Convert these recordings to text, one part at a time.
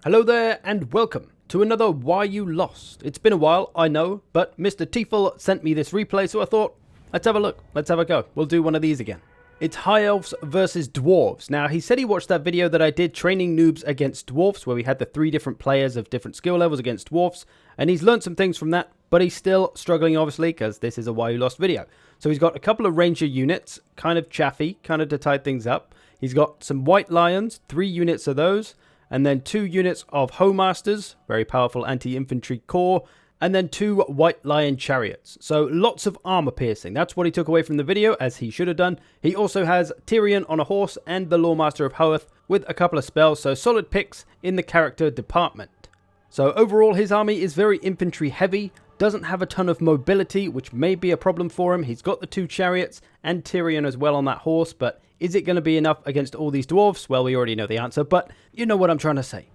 Hello there and welcome to another Why You Lost. It's been a while, I know, but Mr. Tiefel sent me this replay, so I thought, let's have a look, let's have a go. We'll do one of these again. It's High Elves versus Dwarves. Now, he said he watched that video that I did training noobs against Dwarfs, where we had the 3 different players of different skill levels against Dwarfs, and he's learned some things from that, but he's still struggling, obviously, because this is a Why You Lost video. So he's got a couple of ranger units, kind of chaffy, kind of to tie things up. He's got some white lions, 3 units of those, and then 2 units of Hoemasters, very powerful anti-infantry corps, and then 2 white lion chariots. So lots of armor piercing. That's what he took away from the video, as he should have done. He also has Tyrion on a horse and the Lawmaster of Hoeth with a couple of spells, so solid picks in the character department. So overall, his army is very infantry heavy, doesn't have a ton of mobility, which may be a problem for him. He's got the 2 chariots and Tyrion as well on that horse, but is it going to be enough against all these dwarves? Well, we already know the answer, but you know what I'm trying to say.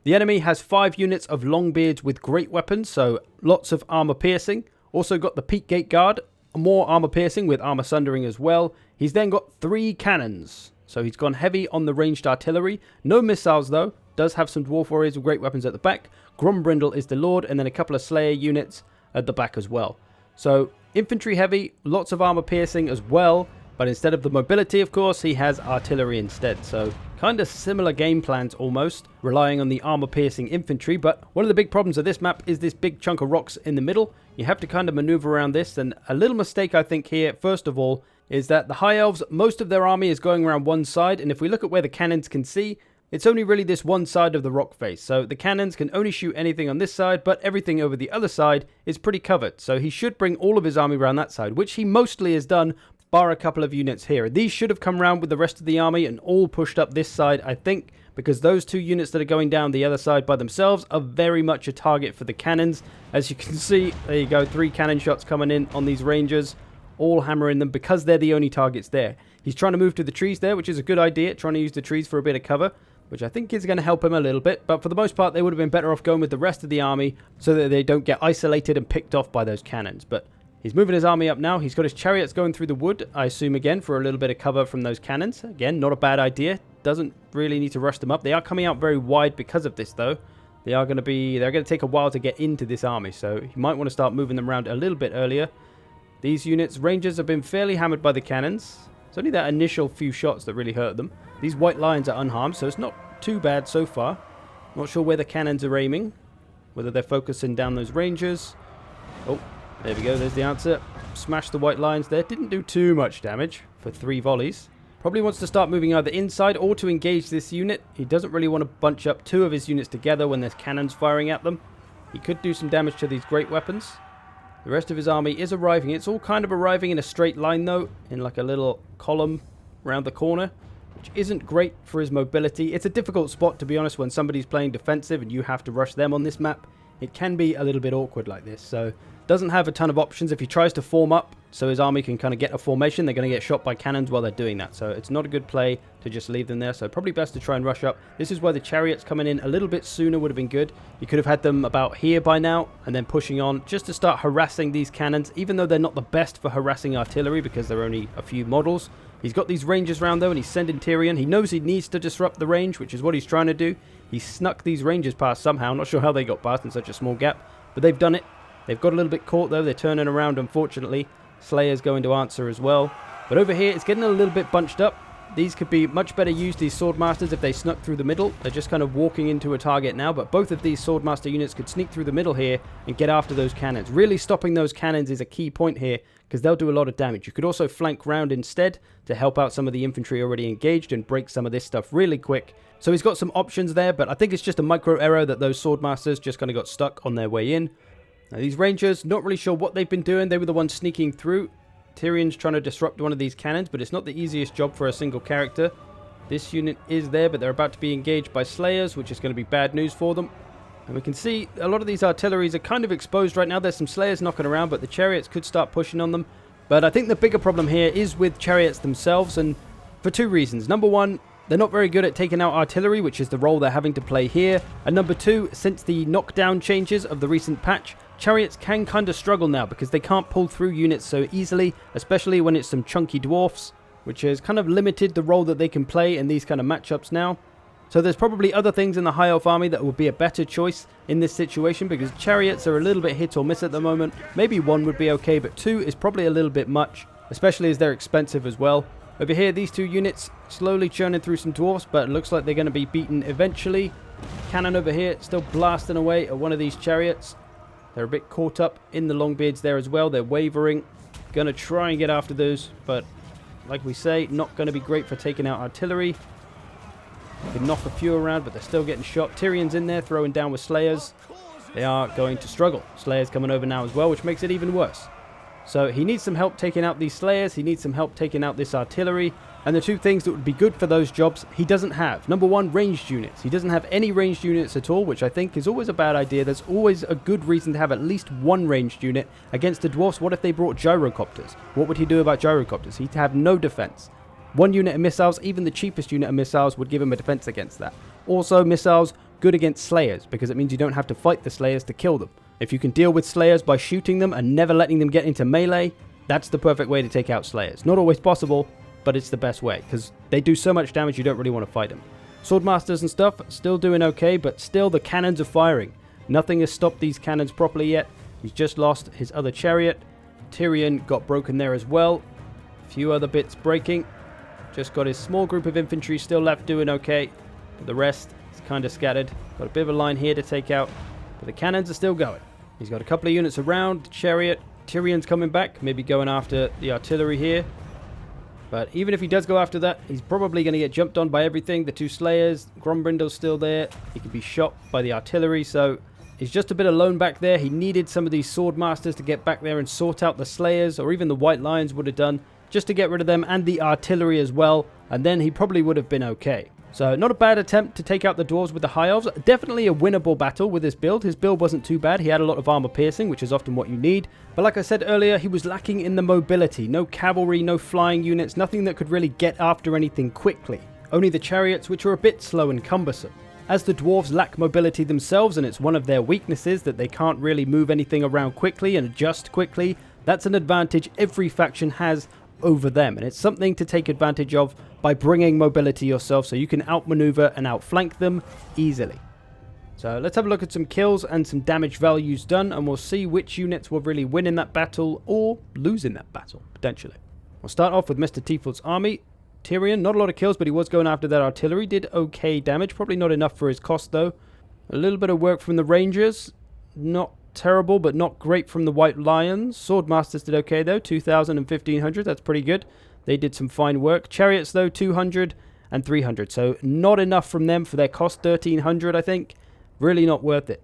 The enemy has 5 units of Longbeards with great weapons, so lots of armor piercing. Also got the Peak Gate Guard, more armor piercing with armor sundering as well. He's then got 3 cannons, so he's gone heavy on the ranged artillery. No missiles though, does have some dwarf warriors with great weapons at the back. Grombrindle is the Lord, and then a couple of Slayer units at the back as well. So infantry heavy, lots of armor piercing as well. But instead of the mobility, of course, he has artillery instead. So kind of similar game plans almost, relying on the armor-piercing infantry. But one of the big problems of this map is this big chunk of rocks in the middle. You have to kind of maneuver around this. And a little mistake, I think, here, first of all, is that the High Elves, most of their army is going around one side. And if we look at where the cannons can see, it's only really this one side of the rock face. So the cannons can only shoot anything on this side, but everything over the other side is pretty covered. So he should bring all of his army around that side, which he mostly has done, bar a couple of units here. These should have come around with the rest of the army and all pushed up this side, I think, because those 2 units that are going down the other side by themselves are very much a target for the cannons. As you can see, there you go, 3 cannon shots coming in on these rangers, all hammering them because they're the only targets there. He's trying to move to the trees there, which is a good idea, trying to use the trees for a bit of cover, which I think is going to help him a little bit, but for the most part, they would have been better off going with the rest of the army so that they don't get isolated and picked off by those cannons. But he's moving his army up now. He's got his chariots going through the wood, I assume, again, for a little bit of cover from those cannons. Again, not a bad idea. Doesn't really need to rush them up. They are coming out very wide because of this, though. They're going to take a while to get into this army, so you might want to start moving them around a little bit earlier. These units, rangers, have been fairly hammered by the cannons. It's only that initial few shots that really hurt them. These white lions are unharmed, so it's not too bad so far. Not sure where the cannons are aiming, whether they're focusing down those rangers. Oh, there we go, there's the answer. Smashed the white lions there. Didn't do too much damage for 3 volleys. Probably wants to start moving either inside or to engage this unit. He doesn't really want to bunch up 2 of his units together when there's cannons firing at them. He could do some damage to these great weapons. The rest of his army is arriving. It's all kind of arriving in a straight line though, in like a little column around the corner, which isn't great for his mobility. It's a difficult spot, to be honest, when somebody's playing defensive and you have to rush them on this map. It can be a little bit awkward like this, so doesn't have a ton of options. If he tries to form up so his army can kind of get a formation, they're going to get shot by cannons while they're doing that, so it's not a good play to just leave them there. So probably best to try and rush up. This is where the chariots coming in a little bit sooner would have been good. You could have had them about here by now and then pushing on just to start harassing these cannons, even though they're not the best for harassing artillery because they're only a few models. He's got these rangers around though, and he's sending Tyrion. He knows he needs to disrupt the range, which is what he's trying to do. He snuck these rangers past somehow. Not sure how they got past in such a small gap, but they've done it. They've got a little bit caught though. They're turning around, unfortunately. Slayer's going to answer as well. But over here, it's getting a little bit bunched up. These could be much better used, these Swordmasters, if they snuck through the middle. They're just kind of walking into a target now, but both of these Swordmaster units could sneak through the middle here and get after those cannons. Really stopping those cannons is a key point here, because they'll do a lot of damage. You could also flank round instead to help out some of the infantry already engaged and break some of this stuff really quick. So he's got some options there, but I think it's just a micro error that those Swordmasters just kind of got stuck on their way in. Now these Rangers, not really sure what they've been doing. They were the ones sneaking through. Tyrion's trying to disrupt one of these cannons, but it's not the easiest job for a single character. This unit is there, but they're about to be engaged by Slayers, which is going to be bad news for them. And we can see a lot of these artilleries are kind of exposed right now. There's some Slayers knocking around, but the chariots could start pushing on them. But I think the bigger problem here is with chariots themselves, and for 2 reasons. Number 1, they're not very good at taking out artillery, which is the role they're having to play here. And number 2, since the knockdown changes of the recent patch, chariots can kind of struggle now because they can't pull through units so easily, especially when it's some chunky dwarfs, which has kind of limited the role that they can play in these kind of matchups now. So there's probably other things in the High Elf army that would be a better choice in this situation, because chariots are a little bit hit or miss at the moment. Maybe 1 would be okay, but 2 is probably a little bit much, especially as they're expensive as well. Over here, these 2 units slowly churning through some dwarfs, but it looks like they're going to be beaten eventually. Cannon over here still blasting away at one of these chariots. They're a bit caught up in the Longbeards there as well. They're wavering. Going to try and get after those, but like we say, not going to be great for taking out artillery. You can knock a few around, but they're still getting shot. Tyrion's in there throwing down with Slayers. They are going to struggle. Slayers coming over now as well, which makes it even worse. So he needs some help taking out these Slayers. He needs some help taking out this artillery. And the 2 things that would be good for those jobs, he doesn't have. Number 1, ranged units. He doesn't have any ranged units at all, which I think is always a bad idea. There's always a good reason to have at least 1 ranged unit against the Dwarfs. What if they brought gyrocopters? What would he do about gyrocopters? He'd have no defense. 1 unit of missiles, even the cheapest unit of missiles, would give him a defense against that. Also, missiles, good against Slayers, because it means you don't have to fight the Slayers to kill them. If you can deal with Slayers by shooting them and never letting them get into melee, that's the perfect way to take out Slayers. Not always possible, but it's the best way, because they do so much damage you don't really want to fight them. Swordmasters and stuff, still doing okay, but still the cannons are firing. Nothing has stopped these cannons properly yet. He's just lost his other chariot. Tyrion got broken there as well. A few other bits breaking. Just got his small group of infantry still left doing okay. But the rest is kind of scattered. Got a bit of a line here to take out, but the cannons are still going. He's got a couple of units around. Chariot. Tyrion's coming back. Maybe going after the artillery here. But even if he does go after that, he's probably going to get jumped on by everything. The 2 Slayers. Grombrindle's still there. He could be shot by the artillery. So he's just a bit alone back there. He needed some of these Swordmasters to get back there and sort out the Slayers. Or even the White Lions would have done. Just to get rid of them and the artillery as well. And then he probably would have been okay. So not a bad attempt to take out the Dwarves with the High Elves. Definitely a winnable battle with this build. His build wasn't too bad. He had a lot of armor piercing, which is often what you need. But like I said earlier, he was lacking in the mobility. No cavalry, no flying units, nothing that could really get after anything quickly. Only the chariots, which are a bit slow and cumbersome. As the Dwarves lack mobility themselves, and it's one of their weaknesses that they can't really move anything around quickly and adjust quickly, that's an advantage every faction has over them, and it's something to take advantage of by bringing mobility yourself so you can outmaneuver and outflank them easily. So let's have a look at some kills and some damage values done, and we'll see which units will really win in that battle or lose in that battle, potentially. We'll start off with Mr. Tieful's army. Tyrion, not a lot of kills, but he was going after that artillery. Did okay damage, probably not enough for his cost though. A little bit of work from the Rangers, not terrible, but not great from the White Lions. Swordmasters did okay though, 2,000 and 1,500, that's pretty good. They did some fine work. Chariots though, 200 and 300, so not enough from them for their cost, 1,300 I think. Really not worth it.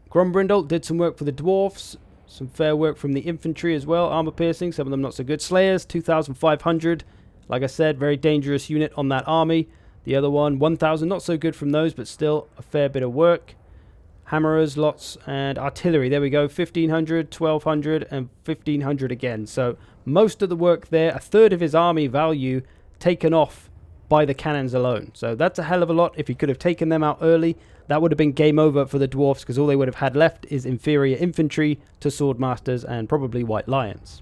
Grombrindle did some work for the Dwarfs, some fair work from the infantry as well, armor piercing, some of them not so good. Slayers, 2,500, like I said, very dangerous unit on that army. The other one, 1,000, not so good from those, but still a fair bit of work. Hammerers, lots, and artillery. There we go, 1,500, 1,200, and 1,500 again. So most of the work there, a third of his army value taken off by the cannons alone. So that's a hell of a lot. If he could have taken them out early, that would have been game over for the Dwarfs, because all they would have had left is inferior infantry to Swordmasters and probably White Lions.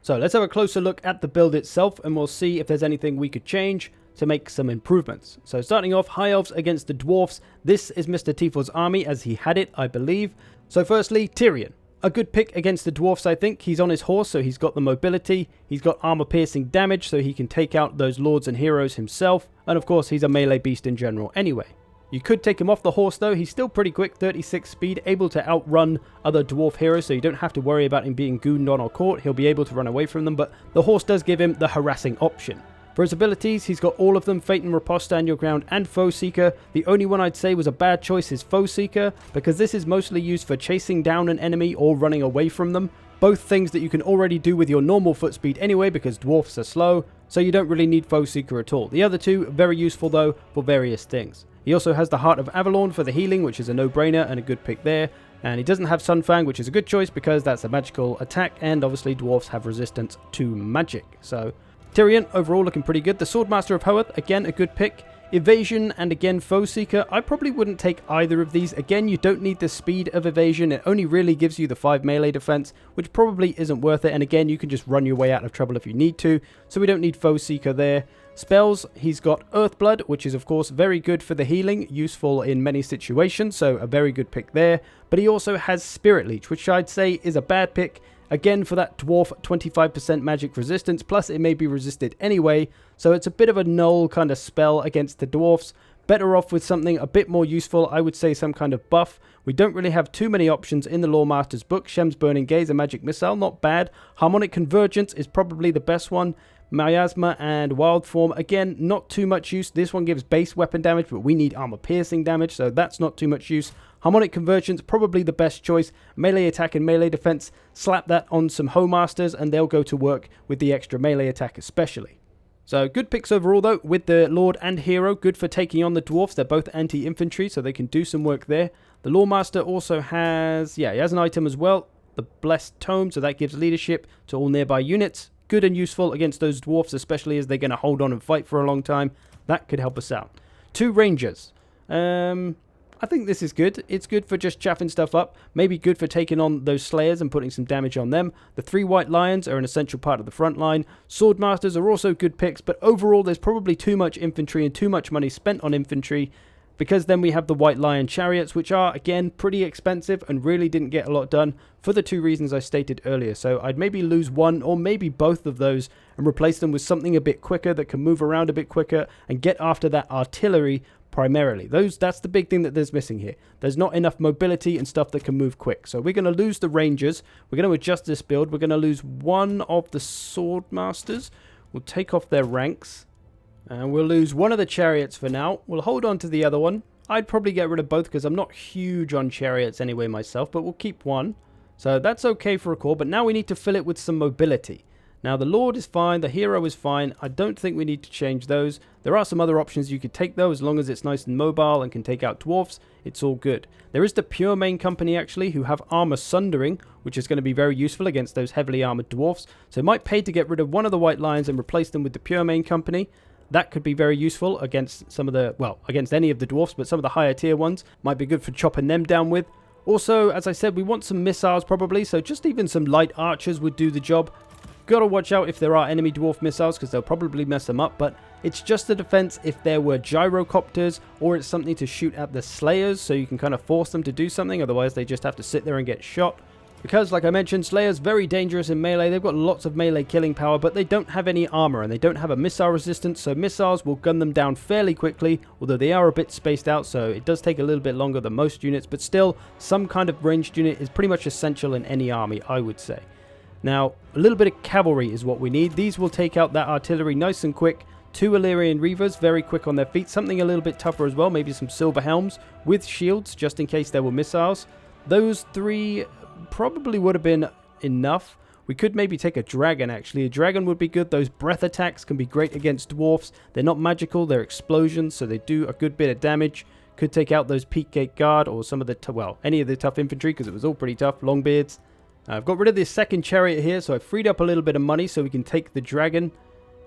So let's have a closer look at the build itself, and we'll see if there's anything we could change to make some improvements. So starting off, High Elves against the Dwarfs. This is Mr. Tieful's army as he had it, I believe. So firstly, Tyrion. A good pick against the Dwarfs, I think. He's on his horse, so he's got the mobility. He's got armor-piercing damage, so he can take out those lords and heroes himself. And of course, he's a melee beast in general anyway. You could take him off the horse though. He's still pretty quick, 36 speed, able to outrun other dwarf heroes, so you don't have to worry about him being gooned on or caught. He'll be able to run away from them, but the horse does give him the harassing option. For his abilities, he's got all of them, Fate and Riposte, Stand Your Ground, and Foe Seeker. The only one I'd say was a bad choice is Foe Seeker, because this is mostly used for chasing down an enemy or running away from them. Both things that you can already do with your normal foot speed anyway, because dwarfs are slow, so you don't really need Foe Seeker at all. The other two, very useful though, for various things. He also has the Heart of Avalon for the healing, which is a no-brainer and a good pick there. And he doesn't have Sunfang, which is a good choice because that's a magical attack, and obviously dwarfs have resistance to magic. So Tyrion, overall looking pretty good. The Swordmaster of Hoeth, again, a good pick. Evasion and again Foe Seeker. I probably wouldn't take either of these. Again, you don't need the speed of evasion. It only really gives you the 5 melee defense, which probably isn't worth it. And again, you can just run your way out of trouble if you need to. So we don't need Foe Seeker there. Spells, he's got Earthblood, which is of course very good for the healing, useful in many situations, so a very good pick there. But he also has Spirit Leech, which I'd say is a bad pick, again for that dwarf 25% magic resistance, plus it may be resisted anyway, so it's a bit of a null kind of spell against the dwarfs. Better off with something a bit more useful, I would say some kind of buff. We don't really have too many options in the Lore Master's book. Shem's Burning Gaze, a magic missile, not bad. Harmonic Convergence is probably the best one. Miasma and Wild Form, again, not too much use. This one gives base weapon damage, but we need armor piercing damage, so that's not too much use. Harmonic Convergence, probably the best choice. Melee attack and melee defense, slap that on some Hoe Masters, and they'll go to work with the extra melee attack especially. So good picks overall though, with the Lord and Hero, good for taking on the Dwarfs. They're both anti-infantry, so they can do some work there. The Lore Master also has, he has an item as well, the Blessed Tome, so that gives leadership to all nearby units. Good and useful against those Dwarfs, especially as they're going to hold on and fight for a long time. That could help us out. 2 Rangers. I think this is good. It's good for just chaffing stuff up. Maybe good for taking on those Slayers and putting some damage on them. The 3 White Lions are an essential part of the front line. Swordmasters are also good picks, but overall there's probably too much infantry and too much money spent on infantry, because then we have the White Lion Chariots, which are, again, pretty expensive and really didn't get a lot done for the 2 reasons I stated earlier. So I'd maybe lose one or maybe both of those and replace them with something a bit quicker that can move around a bit quicker and get after that artillery primarily. That's the big thing that there's missing here. There's not enough mobility and stuff that can move quick. So we're going to lose the Rangers. We're going to adjust this build. We're going to lose one of the Swordmasters. We'll take off their ranks. And we'll lose one of the Chariots for now. We'll hold on to the other one. I'd probably get rid of both because I'm not huge on Chariots anyway myself, but we'll keep one. So that's okay for a core, but now we need to fill it with some mobility. Now the Lord is fine, the Hero is fine. I don't think we need to change those. There are some other options you could take though, as long as it's nice and mobile and can take out Dwarfs, it's all good. There is the Pure Main Company actually, who have Armor Sundering, which is going to be very useful against those heavily armored Dwarfs. So it might pay to get rid of one of the White Lions and replace them with the Pure Main Company. That could be very useful against some of the, well, against any of the Dwarfs, but some of the higher tier ones might be good for chopping them down with. Also, as I said, we want some missiles probably, so just even some light archers would do the job. Gotta watch out if there are enemy dwarf missiles, because they'll probably mess them up, but it's just a defense if there were gyrocopters, or it's something to shoot at the Slayers, so you can kind of force them to do something, otherwise they just have to sit there and get shot. Because, like I mentioned, Slayers very dangerous in melee. They've got lots of melee killing power, but they don't have any armor, and they don't have a missile resistance, so missiles will gun them down fairly quickly, although they are a bit spaced out, so it does take a little bit longer than most units, but still, some kind of ranged unit is pretty much essential in any army, I would say. Now, a little bit of cavalry is what we need. These will take out that artillery nice and quick. 2 Illyrian Reavers, very quick on their feet. Something a little bit tougher as well, maybe some Silver Helms with shields, just in case there were missiles. Those 3 probably would have been enough. We could maybe take a dragon, actually. A dragon would be good. Those breath attacks can be great against dwarfs. They're not magical, they're explosions, so they do a good bit of damage. Could take out those Peak Gate Guard or some of the, well, any of the tough infantry, because it was all pretty tough. Longbeards. I've got rid of this second chariot here, so I've freed up a little bit of money so we can take the dragon.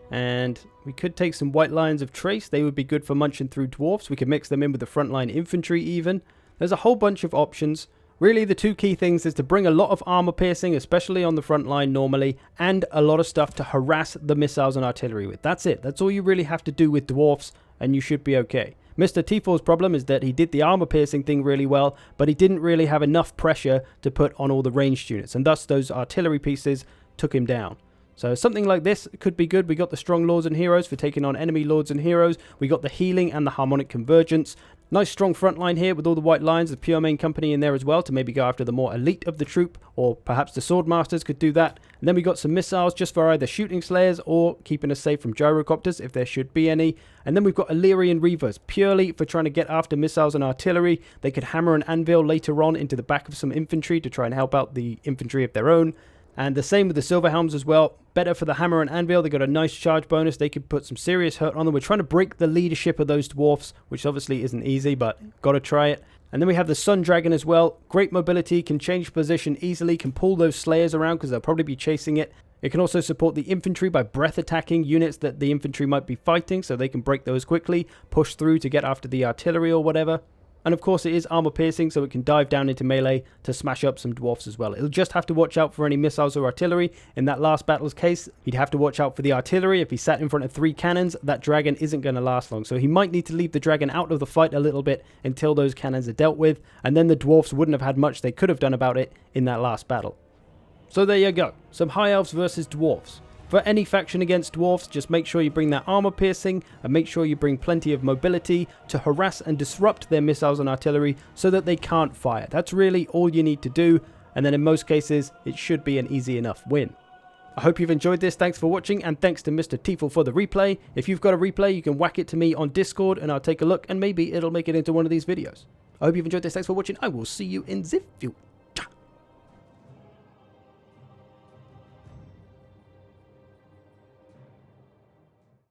And we could take some White Lions of Trace. They would be good for munching through dwarfs. We could mix them in with the frontline infantry even. There's a whole bunch of options. Really, the 2 key things is to bring a lot of armor piercing, especially on the front line normally, and a lot of stuff to harass the missiles and artillery with. That's it. That's all you really have to do with dwarfs, and you should be okay. Mr. T4's problem is that he did the armor piercing thing really well, but he didn't really have enough pressure to put on all the ranged units, and thus those artillery pieces took him down. So something like this could be good. We got the strong lords and heroes for taking on enemy lords and heroes. We got the healing and the harmonic convergence. Nice strong front line here with all the White Lions, the Pure Main Company in there as well to maybe go after the more elite of the troop, or perhaps the Swordmasters could do that. And then we got some missiles just for either shooting Slayers or keeping us safe from gyrocopters if there should be any. And then we've got Illyrian Reavers purely for trying to get after missiles and artillery. They could hammer an anvil later on into the back of some infantry to try and help out the infantry of their own. And the same with the Silver Helms as well. Better for the hammer and anvil. They got a nice charge bonus. They could put some serious hurt on them. We're trying to break the leadership of those dwarfs, which obviously isn't easy, but got to try it. And then we have the Sun Dragon as well. Great mobility, can change position easily, can pull those Slayers around because they'll probably be chasing it. It can also support the infantry by breath attacking units that the infantry might be fighting, so they can break those quickly, push through to get after the artillery or whatever. And of course it is armor piercing, so it can dive down into melee to smash up some dwarfs as well. It'll just have to watch out for any missiles or artillery. In that last battle's case, he'd have to watch out for the artillery. If he sat in front of 3 cannons, that dragon isn't going to last long. So he might need to leave the dragon out of the fight a little bit until those cannons are dealt with. And then the dwarfs wouldn't have had much they could have done about it in that last battle. So there you go. Some high elves versus dwarfs. For any faction against dwarfs, just make sure you bring that armor piercing and make sure you bring plenty of mobility to harass and disrupt their missiles and artillery so that they can't fire. That's really all you need to do, and then in most cases it should be an easy enough win. I hope you've enjoyed this. Thanks for watching, and thanks to Mr. Tiefel for the replay. If you've got a replay, you can whack it to me on Discord and I'll take a look and maybe it'll make it into one of these videos. I hope you've enjoyed this. Thanks for watching. I will see you in the future.